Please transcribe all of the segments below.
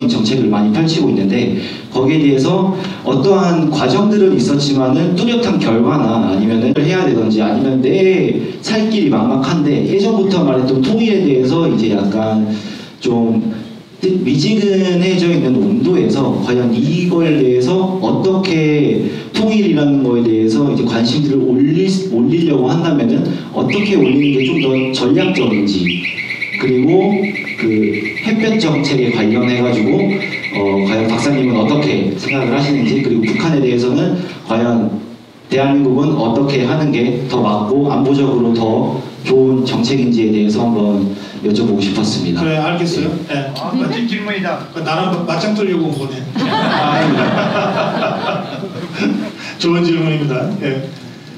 정책을 많이 펼치고 있는데 거기에 대해서 어떠한 과정들은 있었지만은 뚜렷한 결과나 아니면은 해야 되든지 아니면 내 살 길이 막막한데 예전부터 말했던 통일에 대해서 이제 약간 좀 미지근해져 있는 온도에서 과연 이거에 대해서 어떻게 통일이라는 거에 대해서 이제 관심들을 올리려고 한다면은 어떻게 올리는 게 좀 더 전략적인지, 그리고 그 햇볕 정책에 관련해가지고 과연 박사님은 어떻게 생각을 하시는지, 그리고 북한에 대해서는 과연 대한민국은 어떻게 하는 게 더 맞고 안보적으로 더 좋은 정책인지에 대해서 한번 여쭤보고 싶었습니다. 그래, 알겠어요. 네. 멋진 질문이다. 나랑 맞짱 뜨려고 온 거네. 좋은 질문입니다. 예.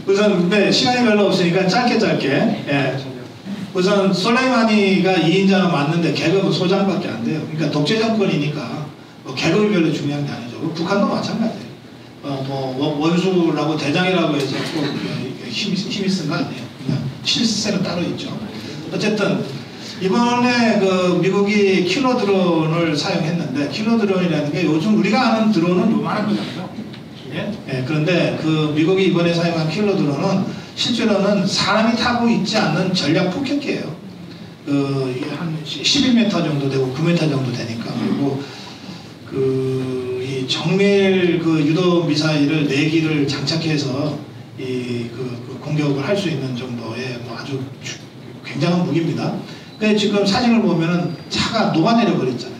우선 근데 시간이 별로 없으니까 짧게. 예. 우선 솔레이마니가 2인자는 맞는데 계급은 소장밖에 안 돼요. 그러니까 독재 정권이니까 뭐 계급이 별로 중요한 게 아니죠. 북한도 마찬가지예요. 뭐 원수라고 대장이라고 해서 꼭 힘이 쓴 거 아니에요. 그냥 실세는 따로 있죠. 어쨌든 이번에 그 미국이 킬러 드론을 사용했는데, 킬러 드론이라는 게 요즘 우리가 아는 드론은 요만한 거잖아요. 예? 그런데 그 미국이 이번에 사용한 킬러 드론은 실제로는 사람이 타고 있지 않는 전략 폭격기예요. 한 11m 정도 되고 9m 정도 되니까. 그리고 이 정밀 그 유도 미사일을 4기를 장착해서 그 공격을 할 수 있는 정도의 뭐 아주 굉장한 무기입니다. 근데 지금 사진을 보면은 차가 녹아내려 버렸잖아요.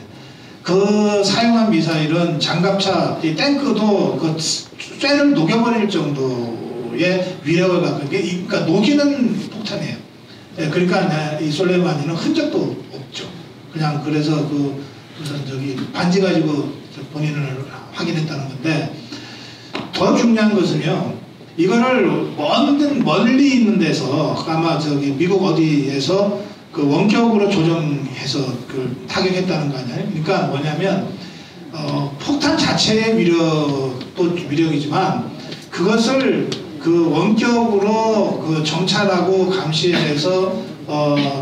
그 사용한 미사일은 장갑차, 이 탱크도 그 쇠를 녹여버릴 정도의 위력을 갖고, 그러니까 녹이는 폭탄이에요. 예, 그러니까 이 솔레이마니는 흔적도 없죠. 그냥 그래서 우선 반지 가지고 본인을 확인했다는 건데, 더 중요한 것은요, 이거를 멀리 있는 데서 아마 미국 어디에서 그 원격으로 조정해서 타격했다는 거 아니에요? 그러니까 뭐냐면 폭탄 자체의 위력도 위력이지만 그것을 그 원격으로 그 정찰하고 감시해서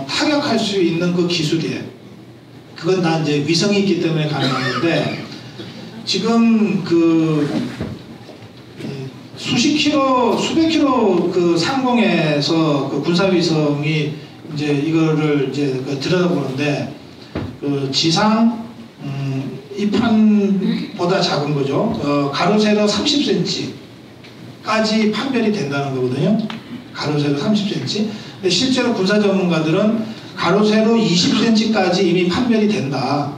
타격할 수 있는 그 기술이에요. 그건 다 이제 위성이 있기 때문에 가능한 건데, 지금 수백 킬로 그 상공에서 그 군사위성이 이제 이거를 이제 들여다보는데, 그 지상 이 판보다 작은 거죠. 가로 세로 30cm까지 판별이 된다는 거거든요. 가로 세로 30cm. 근데 실제로 군사 전문가들은 가로 세로 20cm까지 이미 판별이 된다.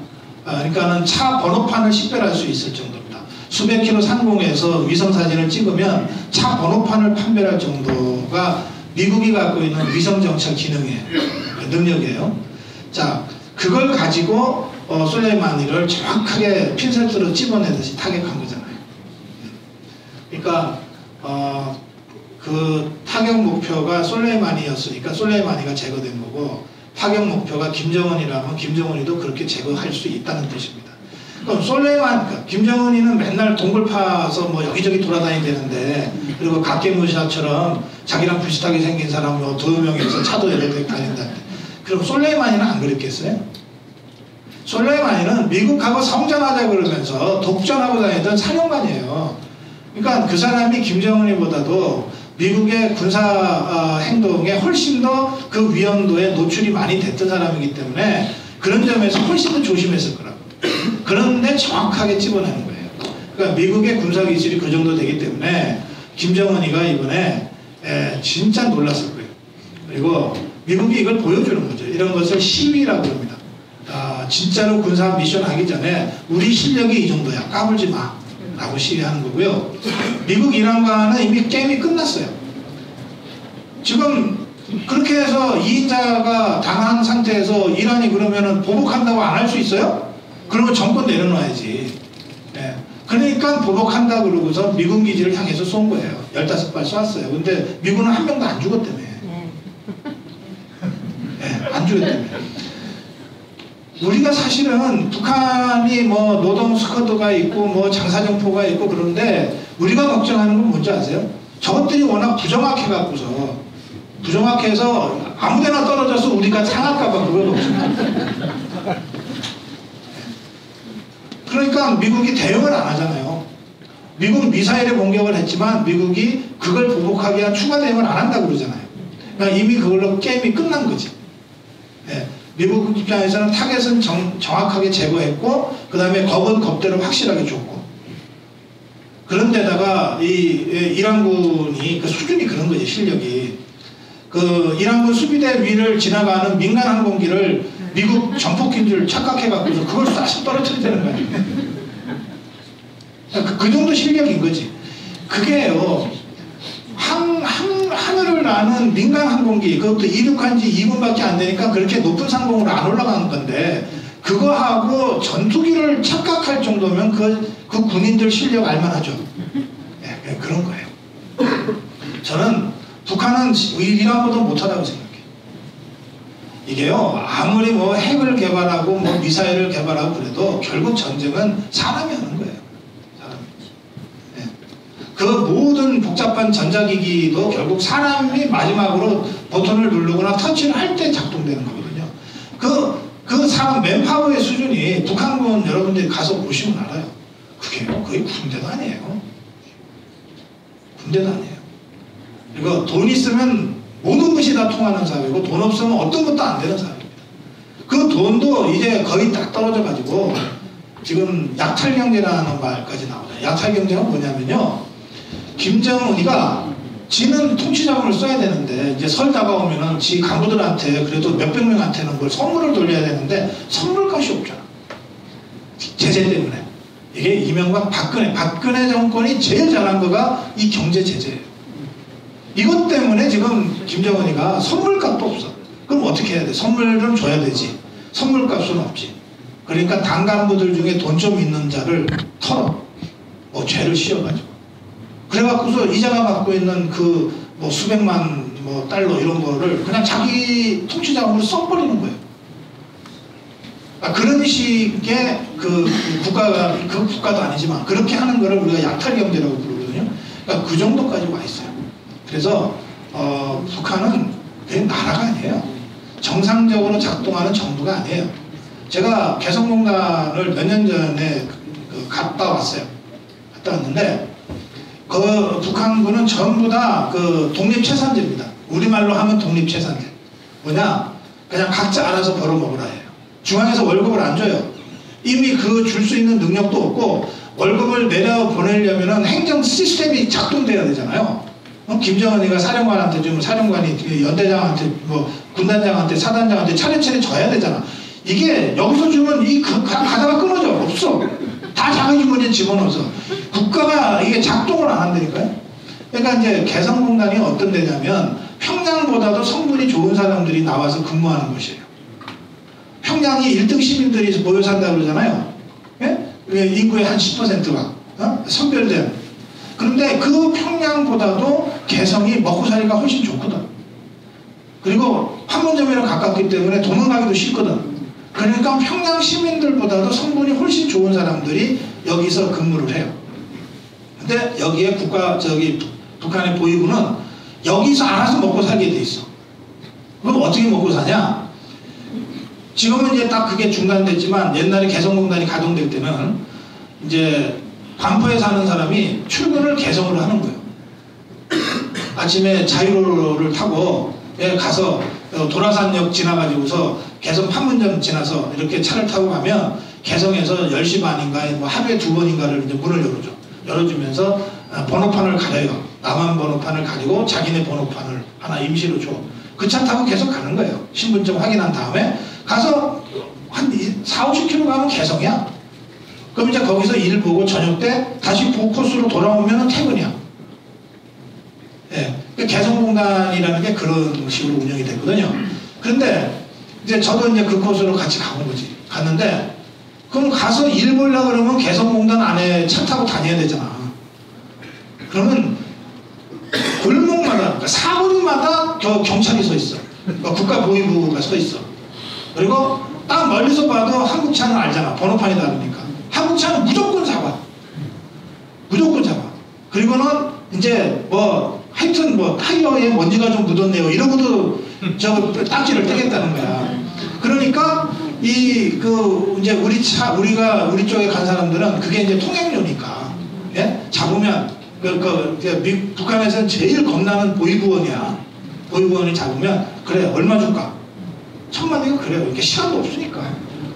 그러니까는 차 번호판을 식별할 수 있을 정도입니다. 수백 킬로 상공에서 위성 사진을 찍으면 차 번호판을 판별할 정도가 미국이 갖고 있는 위성 정찰 기능이에요. 능력이에요. 자, 그걸 가지고 솔레이마니를 정확하게 핀셋으로 집어내듯이 타격한 거잖아요. 그러니까 그 타격 목표가 솔레이마니였으니까 솔레이마니가 제거된 거고, 타격 목표가 김정은이라면 김정은이도 그렇게 제거할 수 있다는 뜻입니다. 그럼 그러니까 김정은이는 맨날 동굴 파서 뭐 여기저기 돌아다니야 되는데, 그리고 각계무시아처럼 자기랑 비슷하게 생긴 사람 뭐 2명이서 차도 여러 대 다닌다. 그럼 솔레이마니는 안 그랬겠어요? 솔레이마니는 미국하고 성전하자 그러면서 독전하고 다니던 사령관이에요. 그러니까 그 사람이 김정은이보다도 미국의 군사 행동에 훨씬 더 그 위험도에 노출이 많이 됐던 사람이기 때문에 그런 점에서 훨씬 더 조심했을 거라고. 그런데 정확하게 집어내는 거예요. 그러니까 미국의 군사 기술이 그 정도 되기 때문에 김정은이가 이번에 진짜 놀랐을 거예요. 그리고 미국이 이걸 보여주는 거죠. 이런 것을 시위라고 합니다. 진짜로 군사 미션 하기 전에 우리 실력이 이 정도야, 까불지 마 라고 시위하는 거고요. 미국 이란과는 이미 게임이 끝났어요. 지금 그렇게 해서 2인자가 당한 상태에서 이란이 그러면은 보복한다고 안 할 수 있어요? 그러면 정권 내려놔야지. 예. 그러니까 보복한다 그러고서 미군 기지를 향해서 쏜 거예요. 15발 쐈어요. 근데 미군은 한 명도 안 죽었다며. 예, 안 죽었다며. 우리가 사실은 북한이 뭐 노동 스쿼드가 있고 뭐 장사정포가 있고 그런데 우리가 걱정하는 건 뭔지 아세요? 저것들이 워낙 부정확해 갖고서, 부정확해서 아무데나 떨어져서 우리가 상할까봐 그걸 걱정합니다. 그러니까 미국이 대응을 안 하잖아요. 미국 미사일에 공격을 했지만 미국이 그걸 보복하기 위한 추가 대응을 안 한다고 그러잖아요. 그러니까 이미 그걸로 게임이 끝난 거지. 예. 미국 입장에서는 타겟은 정확하게 제거했고 그 다음에 겁은 겁대로 확실하게 줬고 그런데다가 이 이란군이 그 수준이 그런 거지. 실력이 그 이란군 수비대 위를 지나가는 민간 항공기를 미국 전폭기인 줄 착각해갖고서 그걸 쏴서 떨어뜨리는 거예요. 그 정도 실력인 거지. 그게요, 하늘을 나는 민간 항공기, 그것도 이륙한 지 2분밖에 안 되니까 그렇게 높은 상공으로 안 올라가는 건데, 그거하고 전투기를 착각할 정도면 그 군인들 실력 알만하죠. 네, 그런 거예요. 저는 북한은 이란보다 못하다고 생각해요. 이게요, 아무리 뭐 핵을 개발하고 뭐 미사일을 개발하고 그래도 결국 전쟁은 사람이 하는 거예요. 그 모든 복잡한 전자기기도 결국 사람이 마지막으로 버튼을 누르거나 터치를 할 때 작동되는 거거든요. 그 사람 맨파워의 수준이 북한군 여러분들이 가서 보시면 알아요. 그게 거의 군대도 아니에요. 군대도 아니에요. 그리고 돈 있으면 모든 것이 다 통하는 사회고 돈 없으면 어떤 것도 안 되는 사회입니다. 그 돈도 이제 거의 딱 떨어져 가지고 지금 약탈경제라는 말까지 나오잖아요. 약탈경제가 뭐냐면요, 김정은이가 지는 통치자금을 써야 되는데 이제 설 다가오면은 지 간부들한테 그래도 몇백 명한테는 뭘 선물을 돌려야 되는데 선물값이 없잖아. 제재 때문에. 이게 이명박 박근혜 정권이 제일 잘한 거가 이 경제 제재예요. 이것 때문에 지금 김정은이가 선물값도 없어. 그럼 어떻게 해야 돼? 선물은 줘야 되지. 선물값은 없지. 그러니까 당 간부들 중에 돈 좀 있는 자를 털어. 뭐 죄를 씌워가지고. 그래갖고서 이자가 갖고 있는 그 뭐 수백만 뭐 달러 이런 거를 그냥 자기 통치자금으로 써버리는 거예요. 그런 식의 그 국가도 아니지만 그렇게 하는 거를 우리가 약탈경제라고 부르거든요. 그러니까 그 정도까지 와 있어요. 그래서 북한은 그냥 나라가 아니에요. 정상적으로 작동하는 정부가 아니에요. 제가 개성공단을 몇 년 전에 갔다 왔어요. 갔다 왔는데 그 북한군은 전부 다 그 독립채산제입니다. 우리말로 하면 독립채산제. 뭐냐? 그냥 각자 알아서 벌어먹으라 해요. 중앙에서 월급을 안 줘요. 이미 그 줄 수 있는 능력도 없고 월급을 내려 보내려면 행정 시스템이 작동돼야 되잖아요. 김정은이가 사령관한테 주면 사령관이 연대장한테 뭐 군단장한테 사단장한테 차례차례 줘야 되잖아. 이게 여기서 주면 가다가 끊어져. 없어. 다 자기 주머니에 집어넣어서. 국가가 이게 작동을 안 한다니까요. 그러니까 이제 개성공단이 어떤 데냐면 평양보다도 성분이 좋은 사람들이 나와서 근무하는 곳이에요. 평양이 1등 시민들이 모여 산다고 그러잖아요. 예? 인구의 한 10%가 선별된. 그런데 그 평양보다도 개성이 먹고살이가 훨씬 좋거든. 그리고 판문점이랑 가깝기 때문에 도망가기도 쉽거든. 그러니까 평양 시민들보다도 성분이 훨씬 좋은 사람들이 여기서 근무를 해요. 근데 여기에 북한의 보위부는 여기서 알아서 먹고 살게 돼 있어. 그럼 어떻게 먹고 사냐? 지금은 이제 딱 그게 중단됐지만 옛날에 개성공단이 가동될 때는 이제 반포에 사는 사람이 출근을 개성으로 하는 거예요. 아침에 자유로를 타고 가서 도라산역 지나가지고서 개성 판문점 지나서 이렇게 차를 타고 가면 개성에서 10시 반인가 뭐 하루에 2번인가를 이제 문을 열어주면서 번호판을 가려요. 남한 번호판을 가지고 자기네 번호판을 하나 임시로 줘. 그 차 타고 계속 가는 거예요. 신분증 확인한 다음에 가서 한 40-50km 가면 개성이야. 그럼 이제 거기서 일 보고 저녁 때 다시 코스로 돌아오면 퇴근이야. 예. 개성공단이라는 게 그런 식으로 운영이 됐거든요. 그런데 이제 저도 이제 그 코스로 같이 가는 거지. 갔는데 그럼 가서 일 보려고 그러면 개성공단 안에 차 타고 다녀야 되잖아. 그러면 골목마다, 그러니까 사거리마다 경찰이 서 있어. 그러니까 국가보위부가 서 있어. 그리고 딱 멀리서 봐도 한국 차는 알잖아. 번호판이 다르니까. 한국 차는 무조건 잡아. 무조건 잡아. 그리고는 이제 뭐 하여튼 뭐 타이어에 먼지가 좀 묻었네요. 이러고도 저 딱지를 떼겠다는 거야. 그러니까 이제 우리 쪽에 간 사람들은 그게 이제 통행료니까, 예? 잡으면 북한에서는 제일 겁나는 보이부원이야. 보이부원이 잡으면 그래 얼마 줄까? 1000만 원이가 그래요. 이렇게 시간도 없으니까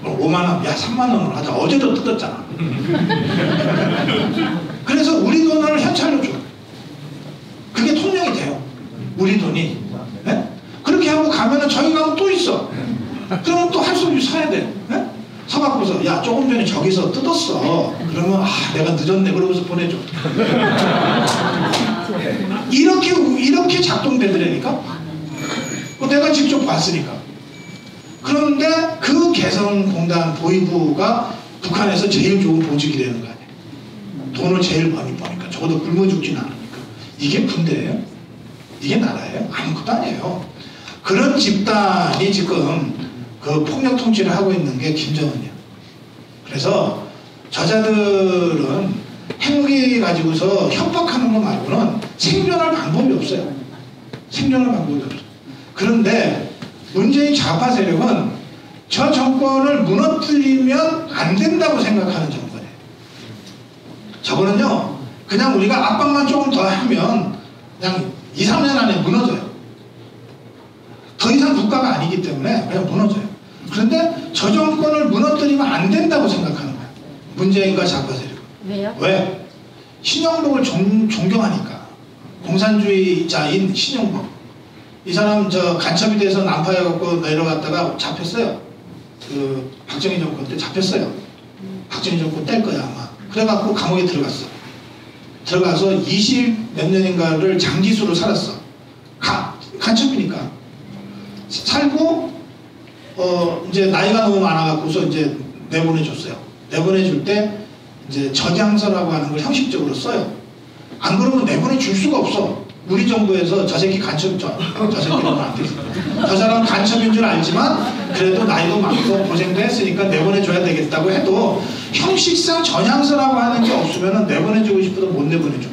5만 원, 야 3만 원으로 하자. 어제도 뜯었잖아. 그래서 우리 돈을 현찰로 줘. 그게 통용이 돼요. 우리 돈이. 예? 그렇게 하고 가면은 저희 가면 또 있어. 그러면 또 할 수 없이 사야 돼. 예? 사갖고서 야 조금 전에 저기서 뜯었어. 그러면 내가 늦었네. 그러고서 보내줘. 이렇게 작동되더라니까. 내가 직접 봤으니까. 그런데 그 개성공단 보위부가 북한에서 제일 좋은 보직이 되는 거 아니에요. 돈을 제일 많이 버니까. 적어도 굶어 죽진 않으니까. 이게 군대예요? 이게 나라예요? 아무것도 아니에요. 그런 집단이 지금 그 폭력 통치를 하고 있는 게 김정은이에요. 그래서 저자들은 핵무기 가지고서 협박하는 거 말고는 생존할 방법이 없어요. 생존할 방법이 없어요. 그런데 문재인 좌파 세력은 저 정권을 무너뜨리면 안 된다고 생각하는 정권이에요. 저거는요, 그냥 우리가 압박만 조금 더 하면 그냥 2, 3년 안에 무너져요. 더 이상 국가가 아니기 때문에 그냥 무너져요. 그런데 저 정권을 무너뜨리면 안 된다고 생각하는 거예요. 문재인과 좌파 세력은. 왜요? 왜? 신영복을 존경하니까. 공산주의자인 신영복. 이 사람 간첩이 돼서 난파해갖고 내려갔다가 잡혔어요. 그 박정희 정권 때 잡혔어요. 박정희 정권 뗄 거야 아마. 그래갖고 감옥에 들어갔어. 들어가서 20 몇 년인가를 장기수로 살았어. 간첩이니까. 살고 이제 나이가 너무 많아갖고서 이제 내보내줬어요. 내보내줄 때 이제 전향서라고 하는 걸 형식적으로 써요. 안 그러면 내보내줄 수가 없어. 우리 정부에서 저 새끼 간첩, 저 새끼는 안 돼. 저 사람 간첩인 줄 알지만 그래도 나이도 많고 고생도 했으니까 내보내줘야 되겠다고 해도 형식상 전향서라고 하는 게 없으면 내보내주고 싶어도 못 내보내줘.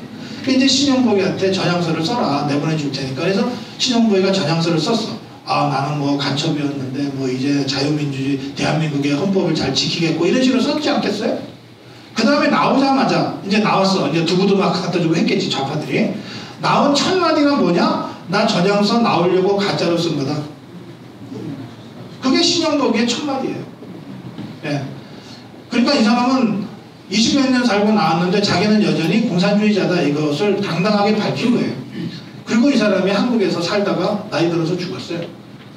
이제 신영복이한테 전향서를 써라. 내보내줄 테니까. 그래서 신영복이가 전향서를 썼어. 나는 뭐 간첩이었는데 뭐 이제 자유민주주의 대한민국의 헌법을 잘 지키겠고 이런 식으로 썼지 않겠어요? 그 다음에 나오자마자 이제 나왔어. 이제 두고도 막 갖다 주고 했겠지 좌파들이. 나온 첫 마디가 뭐냐? 나 전향서 나오려고 가짜로 쓴 거다. 그게 신영복의 첫 마디예요. 예. 그러니까 이 사람은 20몇 년 살고 나왔는데 자기는 여전히 공산주의자다 이것을 당당하게 밝힌 거예요. 그리고 이 사람이 한국에서 살다가 나이 들어서 죽었어요.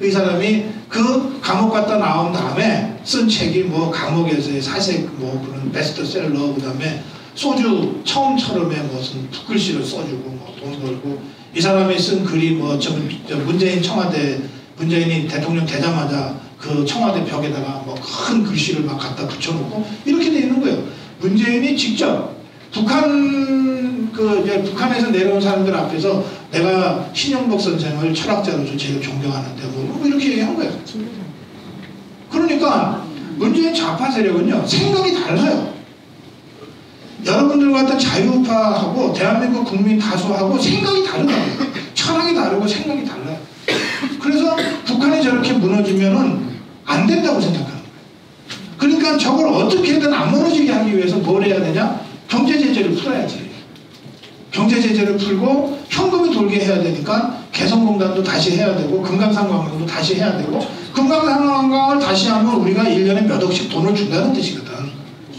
이 사람이 그 감옥 갔다 나온 다음에 쓴 책이 뭐 감옥에서의 사색 뭐 그런 베스트셀러, 그 다음에 소주 처음처럼의 무슨 붓글씨를 써주고 뭐 돈 벌고, 이 사람이 쓴 글이 뭐 문재인이 대통령 되자마자 그 청와대 벽에다가 뭐 큰 글씨를 막 갖다 붙여놓고 이렇게 돼 있는 거예요. 문재인이 직접 북한에서 내려온 사람들 앞에서 내가 신영복 선생을 철학자로서 제일 존경하는데 뭐 이렇게 얘기한 거예요. 그러니까 문재인 좌파 세력은요 생각이 달라요. 여러분들 같은 자유파하고 대한민국 국민 다수하고 생각이 다르다고요. 철학이 다르고 생각이 달라요. 그래서 북한이 저렇게 무너지면은 안 된다고 생각하는 거예요. 그러니까 저걸 어떻게든 안 무너지게 하기 위해서 뭘 해야 되냐? 경제 제재를 풀어야지. 경제 제재를 풀고 현금이 돌게 해야 되니까 개성공단도 다시 해야 되고 금강산관광도 다시 해야 되고, 금강산관광을 다시 하면 우리가 1년에 몇 억씩 돈을 준다는 뜻이거든.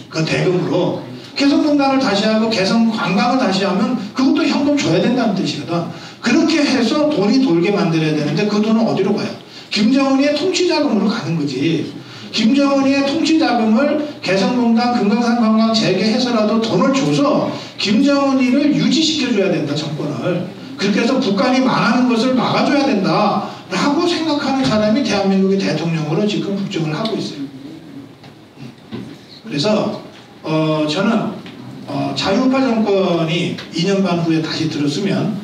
그 대금으로. 개성공단을 다시 하고 개성관광을 다시 하면 그것도 현금 줘야 된다는 뜻이거든. 그렇게 해서 돈이 돌게 만들어야 되는데 그 돈은 어디로 가요? 김정은이의 통치자금으로 가는 거지. 김정은이의 통치자금을 개성공단, 금강산관광 재개해서라도 돈을 줘서 김정은이를 유지시켜줘야 된다, 정권을. 그렇게 해서 북한이 망하는 것을 막아줘야 된다 라고 생각하는 사람이 대한민국의 대통령으로 지금 국정을 하고 있어요. 그래서 저는 자유파 정권이 2년 반 후에 다시 들었으면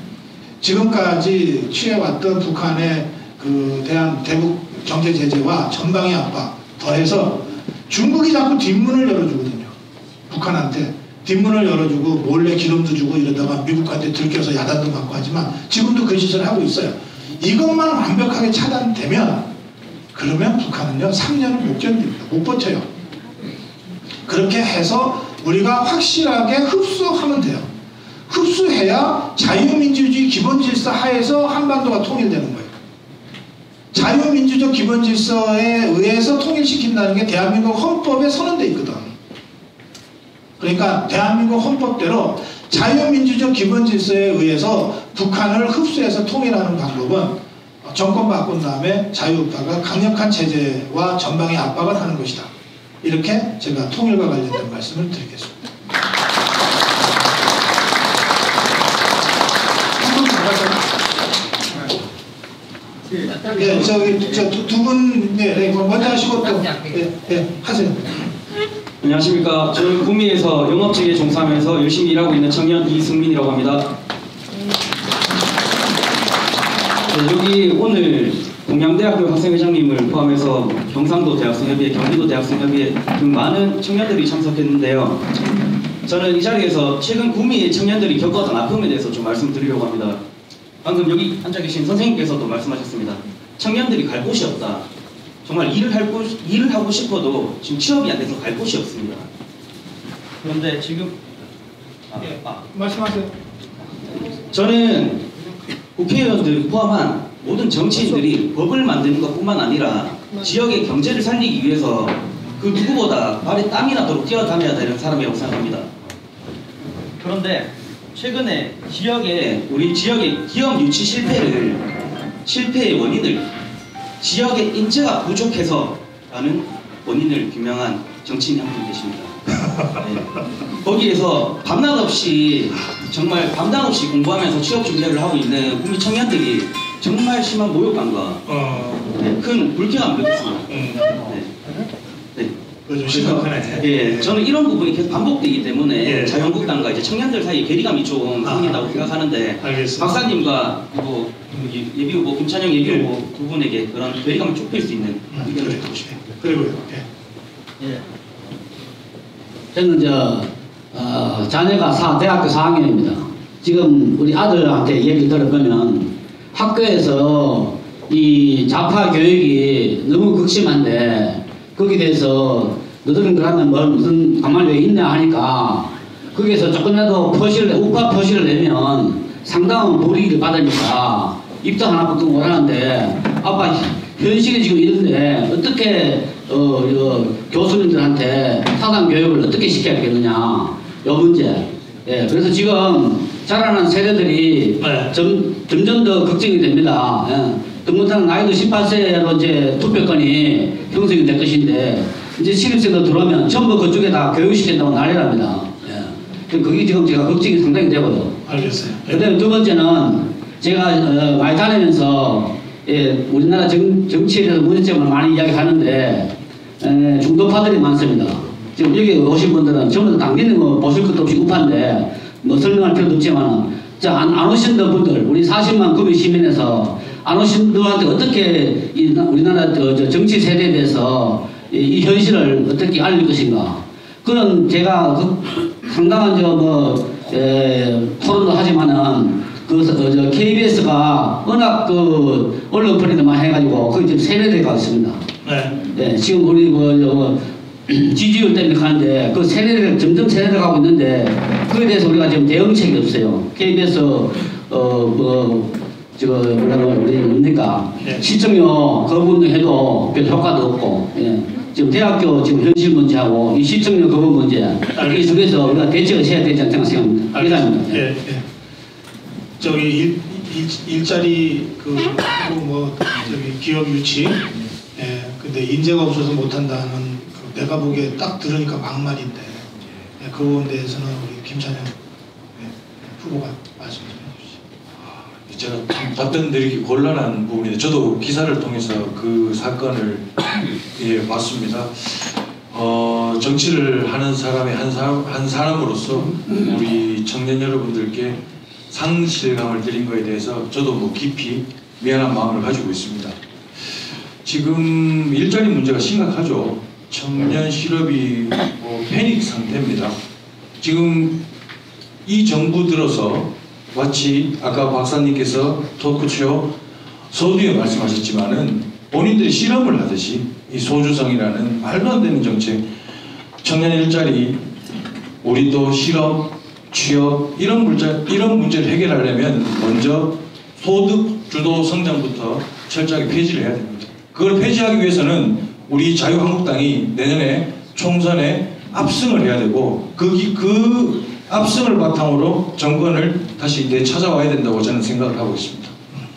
지금까지 취해왔던 북한의 그 대북 경제 제재와 전방위 압박 더해서 중국이 자꾸 뒷문을 열어주거든요. 북한한테 뒷문을 열어주고 몰래 기름도 주고 이러다가 미국한테 들켜서 야단도 맞고 하지만 지금도 그 짓을 하고 있어요. 이것만 완벽하게 차단되면 그러면 북한은요 3년을 못 견딥니다. 못 버텨요. 그렇게 해서 우리가 확실하게 흡수하면 돼요. 흡수해야 자유민주주의 기본질서 하에서 한반도가 통일되는 거예요. 자유민주적 기본질서에 의해서 통일시킨다는 게 대한민국 헌법에 선언돼 있거든. 그러니까 대한민국 헌법대로 자유민주적 기본질서에 의해서 북한을 흡수해서 통일하는 방법은 정권 바꾼 다음에 자유우파가 강력한 제재와 전방위 압박을 하는 것이다. 이렇게 제가 통일과 관련된 말씀을 드리겠습니다. 예, 두 분, 네, 먼저 하시고 또, 하세요. 안녕하십니까. 저는 구미에서 영업직에 종사하면서 열심히 일하고 있는 청년 이승민이라고 합니다. 네, 여기 오늘 동양대학교 학생회장님을 포함해서 경상도 대학생협의회, 경기도 대학생협의회 등 많은 청년들이 참석했는데요. 저는 이 자리에서 최근 구미의 청년들이 겪었던 아픔에 대해서 좀 말씀드리려고 합니다. 방금 여기 앉아 계신 선생님께서도 말씀하셨습니다. 청년들이 갈 곳이 없다. 정말 일을 하고 싶어도 지금 취업이 안 돼서 갈 곳이 없습니다. 그런데 지금 말씀하세요. 저는 국회의원들 포함한 모든 정치인들이 법을 만드는 것뿐만 아니라 지역의 경제를 살리기 위해서 그 누구보다 발에 땀이 나도록 뛰어다녀야 되는 사람이라고 생각합니다. 그런데 최근에 우리 지역의 기업 유치 실패의 원인을 지역의 인재가 부족해서라는 원인을 규명한 정치인이 한 분 계십니다. 네. 거기에서 밤낮 없이 공부하면서 취업 준비를 하고 있는 구미 청년들이 정말 심한 모욕감과 큰 불쾌감을 느꼈습니다. 네. 예, 저는 이런 부분이 계속 반복되기 때문에 자유한국당과 이제 청년들 사이에 괴리감이 좀 생긴다고 생각하는데 알겠습니다. 박사님과 그리고 예비후보 김찬영 예비후보 두 분에게 그런 괴리감을 좁힐 수 있는 의견을 듣고 싶어요. 그리고요. 예. 저는 자녀가 대학교 4학년입니다. 지금 우리 아들한테 얘기를 들어보면 학교에서 이 좌파 교육이 너무 극심한데 거기에 대해서 너들은 그러면 무슨 가만히 왜 있냐 하니까 거기에서 조금이라도 우파 표시를 내면 상당한 불이익을 받으니까 입도 하나밖에 못하는데 아빠 현실이 지금 이런데 어떻게 교수님들한테 사상 교육을 어떻게 시켜야겠느냐 요 문제. 예, 그래서 지금 자라는 세대들이 점점 더 걱정이 됩니다. 예. 더군다나 나이도 18세로 이제 투표권이 형성이 될 것인데 이제 신입생도 들어오면 전부 그쪽에 다 교육시킨다고 난리랍니다. 예. 그게 지금 제가 걱정이 상당히 되고요. 알겠어요. 그다음에 두 번째는 제가 많이 다니면서 우리나라 정치에 대해서 문제점을 많이 이야기하는데 중도파들이 많습니다. 지금 여기 오신 분들은 전부 다 당연히 보실 것도 없이 우파인데 설명할 필요도 없지만 안 오신 분들 우리 40만 구미 시민에서 안 오신 분들한테 어떻게 우리나라 정치 세대에 대해서 이 현실을 어떻게 알릴 것인가 그런 제가 상당한 토론도 하지만은 KBS가 워낙 언론 프린트 많이 해가지고 거기 지금 세뇌돼가 있습니다. 네, 지금 우리 지지율 때문에 가는데 그 점점 세뇌돼 가고 있는데 그에 대해서 우리가 지금 대응책이 없어요. KBS 우리 뭡니까 시청료 거부 운동해도 별 효과도 없고 지금 대학교 지금 현실 문제하고 이 시청료 거부 문제 이 중에서 우리가 대책을 해야 되지 않나 생각합니다. 이상입니다. 일자리 기업 유치 근데 인재가 없어서 못한다는 내가 보기에 딱 들으니까 막말인데 그 부분에 대해서는 우리 김찬영 후보가 말씀 좀 해주시죠. 저는 참 답변 드리기 곤란한 부분인데 저도 기사를 통해서 그 사건을 봤습니다. 정치를 하는 사람의 한 사람으로서 우리 청년 여러분들께 상실감을 드린 것에 대해서 저도 깊이 미안한 마음을 가지고 있습니다. 지금 일자리 문제가 심각하죠. 청년 실업이 패닉 상태입니다. 지금 이 정부 들어서 마치 아까 박사님께서 토크쇼 서두에 말씀하셨지만은 본인들이 실험을 하듯이 이 소주성이라는 말도 안 되는 정책, 청년 일자리, 우리도 실업, 취업 이런 문제를 해결하려면 먼저 소득 주도 성장부터 철저하게 폐지를 해야 됩니다. 그걸 폐지하기 위해서는 우리 자유한국당이 내년에 총선에 압승을 해야 되고 그 압승을 바탕으로 정권을 다시 되찾아와야 된다고 저는 생각을 하고 있습니다.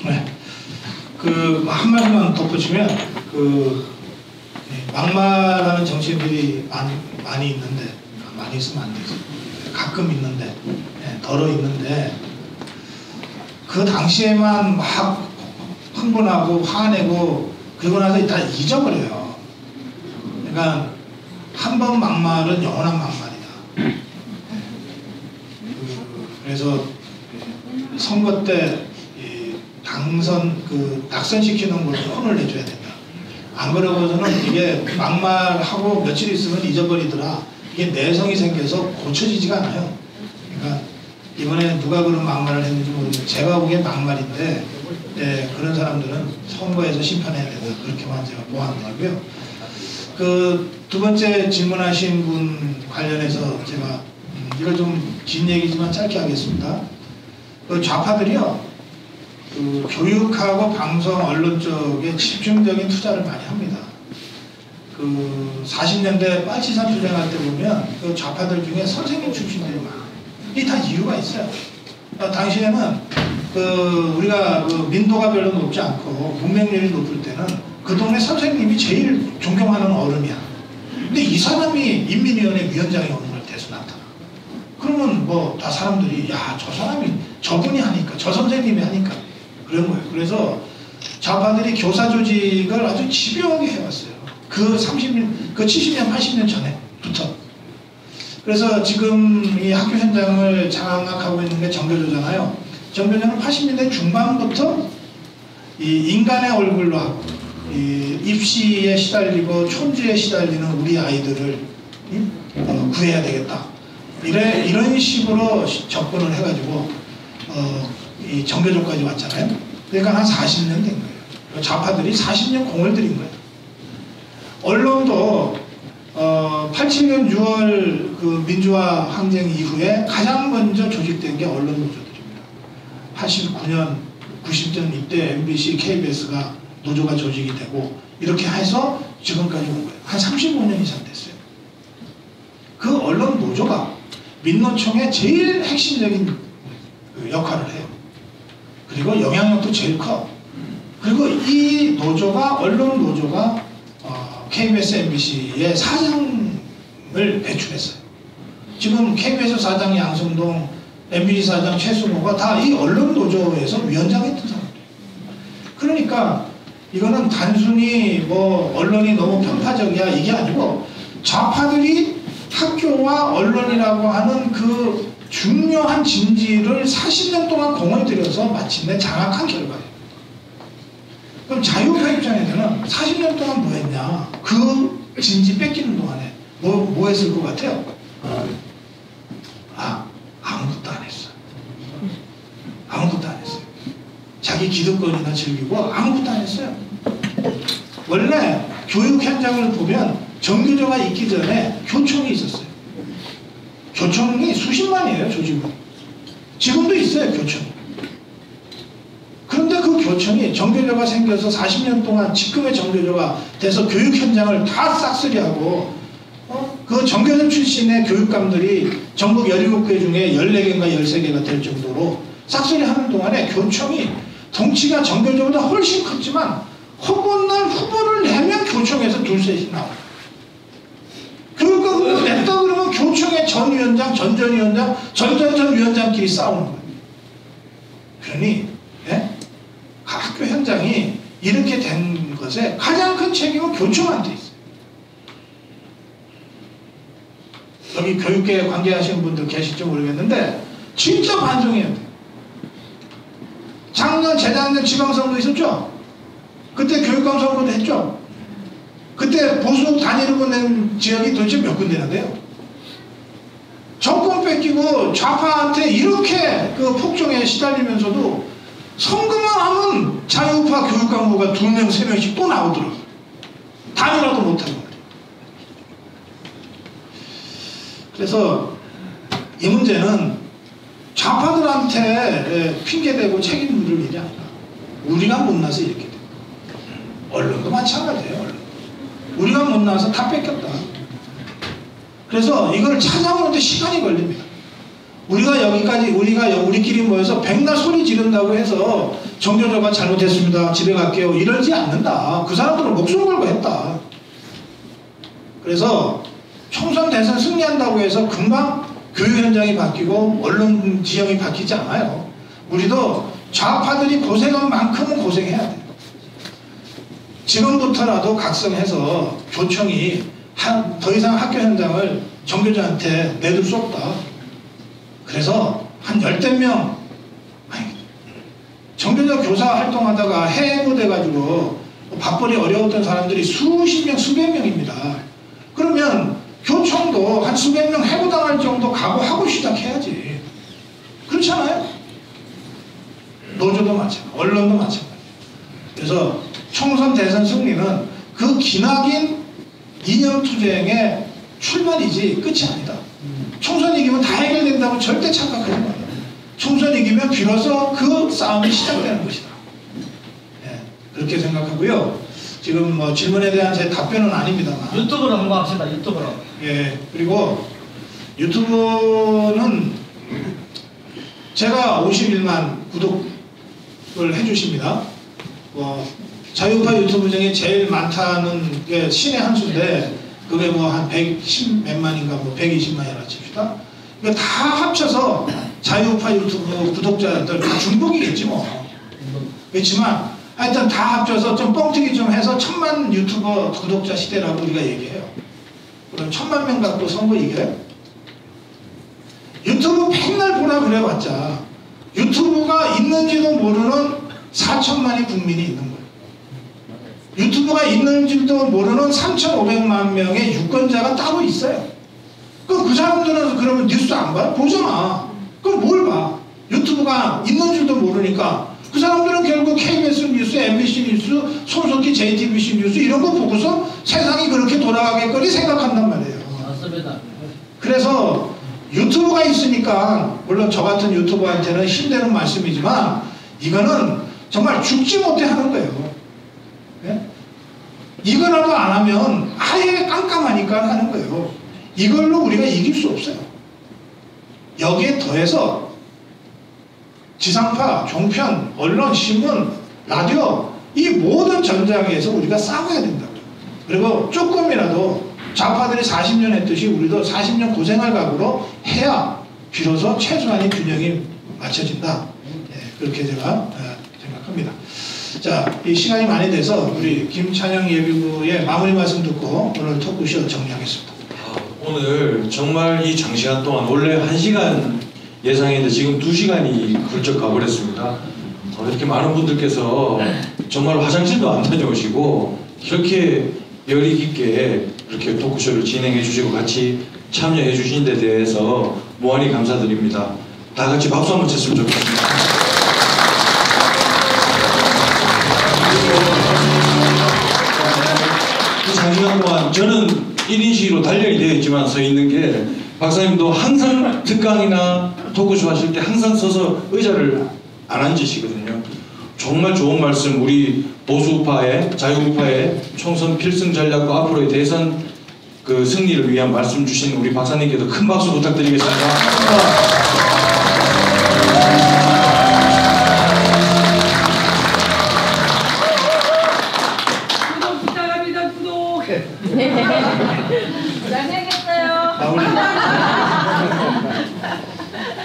네. 한 마디만 덧붙이면 막말하는 정치인들이 많이 있는데, 많이 있으면 안 되죠. 가끔 있는데, 덜어 있는데, 그 당시에만 막 흥분하고 화내고 그러고 나서 다 잊어버려요. 그러니까 한 번 막말은 영원한 막말이다. 그래서 선거 때 낙선시키는 걸 혼을 내줘야 된다. 안 그러고서는 이게 막말하고 며칠 있으면 잊어버리더라. 이게 내성이 생겨서 고쳐지지가 않아요. 그러니까 이번에 누가 그런 막말을 했는지 모르겠는데 제가 보기엔 막말인데 그런 사람들은 선거에서 심판해야 된다. 그렇게만 제가 보완되고요. 두 번째 질문하신 분 관련해서 제가 이거 좀 긴 얘기지만 짧게 하겠습니다. 좌파들이요. 교육하고 방송 언론 쪽에 집중적인 투자를 많이 합니다. 40년대 빨치산 투쟁할 때 보면 좌파들 중에 선생님 출신들이 많아요. 이게 다 이유가 있어요. 당시에는 우리가 민도가 별로 높지 않고 문맹률이 높을 때는 그 동네 선생님이 제일 존경하는 어른이야. 근데 이 사람이 인민위원회 위원장이 오는 걸 대서 나타나. 그러면 다 사람들이 저 사람이 저분이 하니까 저 선생님이 하니까 그런 거예요. 그래서 좌파들이 교사 조직을 아주 집요하게 해왔어요. 70년, 80년 전에부터. 그래서 지금 이 학교 현장을 장악하고 있는 게 정교조잖아요. 정교조는 80년대 중반부터 이 인간의 얼굴로 하고 입시에 시달리고 촌주에 시달리는 우리 아이들을 구해야 되겠다. 이런 식으로 접근을 해가지고 이 정교조까지 왔잖아요. 그러니까 한 40년 된 거예요. 좌파들이 40년 공을 들인 거예요. 언론도 87년 6월 민주화 항쟁 이후에 가장 먼저 조직된 게 언론 노조들입니다. 89년, 90년 이때 MBC, KBS가 노조가 조직이 되고 이렇게 해서 지금까지 온 거예요. 한 35년 이상 됐어요. 그 언론 노조가 민노총의 제일 핵심적인 역할을 해요. 그리고 영향력도 제일 커. 그리고 이 노조가 언론 노조가 KBS, MBC의 사장을 배출했어요. 지금 KBS 사장 양승동, MBC 사장 최수모가 다 이 언론 노조에서 위원장했던 사람들이에요. 그러니까 이거는 단순히 언론이 너무 편파적이야 이게 아니고 좌파들이 학교와 언론이라고 하는 그 중요한 진지를 40년 동안 공을 들여서 마침내 장악한 결과예요. 그럼 자유파 입장에서는 40년 동안 뭐 했냐? 그 진지 뺏기는 동안에 뭐 했을 것 같아요? 아무것도 안 했어. 아무것도 안 했어요. 자기 기득권이나 즐기고 아무것도 안 했어요. 원래 교육 현장을 보면 정교조가 있기 전에 교총이 있었어요. 교총이 수십만이에요, 조직은. 지금도 있어요, 교총이. 그런데 그 교총이 정교조가 생겨서 40년 동안 지금의 정교조가 돼서 교육 현장을 다 싹쓸이하고 그 정교조 출신의 교육감들이 전국 17개 중에 14개인가 13개가 될 정도로 싹쓸이하는 동안에 교총이 덩치가 정교조보다 훨씬 컸지만 허구날 후보를 내면 교총에서 둘셋이 나와요. 교육과 후보 냈다 그러면 교총의 전 위원장, 전 위원장, 전 위원장끼리 싸우는 거예요. 그러니 학교 현장이 이렇게 된 것에 가장 큰 책임은 교총한테 있어요. 여기 교육계에 관계하시는 분들 계실지 모르겠는데 진짜 반성해야 돼요. 작년, 재작년 지방선거 있었죠? 그때 교육감 선거도 했죠? 그때 보수 단일후보 낸 지역이 도대체 몇 군데인데요? 정권 뺏기고 좌파한테 이렇게 그 폭정에 시달리면서도 선거만 하면 자유우파 교육강부가 2명, 3명씩 또 나오더라고요. 단이라도 못하는 거예요. 그래서 이 문제는 좌파들한테 핑계대고 책임 물을 일이 아니라 우리가 못나서 이렇게 돼요. 언론도 마찬가지예요. 언론. 우리가 못나서 다 뺏겼다. 그래서 이걸 찾아오는데 시간이 걸립니다. 우리끼리 모여서 백날 소리 지른다고 해서 정교조가 잘못했습니다. 집에 갈게요. 이러지 않는다. 그 사람들은 목숨 걸고 했다. 그래서 총선 대선 승리한다고 해서 금방 교육 현장이 바뀌고 언론 지형이 바뀌지 않아요. 우리도 좌파들이 고생한 만큼은 고생해야 돼요. 지금부터라도 각성해서 교청이 더 이상 학교 현장을 정교조한테 내둘 수 없다. 그래서 한 10대 명 정교조 교사 활동하다가 해고돼가지고 밥벌이 어려웠던 사람들이 수십 명, 수백 명입니다. 그러면 교청도 한 수백 명 해고당할 정도 각오하고 시작해야지. 그렇잖아요? 노조도 마찬가지, 언론도 마찬가지. 그래서 총선 대선 승리는 그 기나긴 이념투쟁의 출발이지 끝이 아니다. 총선 이기면 다 해결된다고 절대 착각하지 마요. 총선 이기면 비로소 그 싸움이 시작되는 것이다. 네, 그렇게 생각하고요. 지금 뭐 질문에 대한 제 답변은 아닙니다만 유튜브로 한번 합시다. 유튜브로. 예, 그리고 유튜브는 제가 51만 구독을 해주십니다. 자유우파 유튜브 중에 제일 많다는 게 신의 한 수인데 그게 뭐 한 110 몇만인가 뭐 120만이라 칩시다. 이거 다 합쳐서 자유우파 유튜브 구독자들 다 중복이겠지 뭐. 그렇지만 하여튼 다 합쳐서 좀 뻥튀기 좀 해서 1000만 유튜버 구독자 시대라고 우리가 얘기해요. 그럼 1000만 명 갖고 선거 이겨요? 유튜브 맨날 보라 그래봤자 유튜브가 있는지도 모르는 4천만의 국민이 있는 거예요. 유튜브가 있는지도 모르는 3,500만 명의 유권자가 따로 있어요. 그럼 그 사람들은 그러면 뉴스 안 봐요? 보잖아. 그럼 뭘 봐? 유튜브가 있는 줄도 모르니까 그 사람들은 결국 KBS 뉴스, MBC 뉴스, 손석희 JTBC 뉴스 이런 거 보고서 세상이 그렇게 돌아가겠거니 생각한단 말이에요. 맞습니다. 그래서 유튜브가 있으니까 물론 저 같은 유튜버한테는 힘드는 말씀이지만 이거는 정말 죽지 못해 하는 거예요. 네? 이거라도 안 하면 아예 깜깜하니까 하는 거예요. 이걸로 우리가 이길 수 없어요. 여기에 더해서 지상파, 종편, 언론, 신문, 라디오 이 모든 전장에서 우리가 싸워야 된다고요. 그리고 조금이라도 좌파들이 40년 했듯이 우리도 40년 고생할 각오로 해야 비로소 최소한의 균형이 맞춰진다. 예, 그렇게 제가 생각합니다. 자, 이 시간이 많이 돼서 우리 김찬영 예비부의 마무리 말씀 듣고 오늘 토크쇼 정리하겠습니다. 오늘 정말 이 장시간 동안 원래 1시간 예상했는데 지금 2시간이 훌쩍 가버렸습니다. 이렇게 많은 분들께서 정말 화장실도 안 다녀오시고 이렇게 열의 깊게 이렇게 토크쇼를 진행해 주시고 같이 참여해 주신 데 대해서 무한히 감사드립니다. 다 같이 박수 한번 쳤으면 좋겠습니다. 이 장시간 동안 저는 1인 시위로 단련이 되어 있지만 서 있는 게 박사님도 항상 특강이나 토크쇼 하실 때 항상 서서 의자를 안 앉으시거든요. 정말 좋은 말씀 우리 보수우파의 자유우파의 총선 필승 전략과 앞으로의 대선 그 승리를 위한 말씀 주신 우리 박사님께도 큰 박수 부탁드리겠습니다. 구독 부탁합니다. 구독. 잘생겼어요.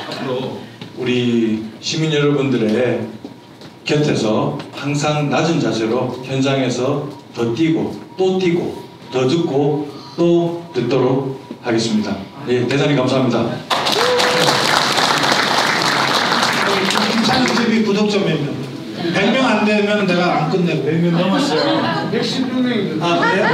앞으로 우리 시민 여러분들의 곁에서 항상 낮은 자세로 현장에서 더 뛰고 또 뛰고 더 듣고 또 듣도록 하겠습니다. 예, 대단히 감사합니다. 김찬영 TV 구독자 몇 명? 100명 안 되면 내가 안 끝내고 100명 넘었어요. 116명입니다. 아 그래요?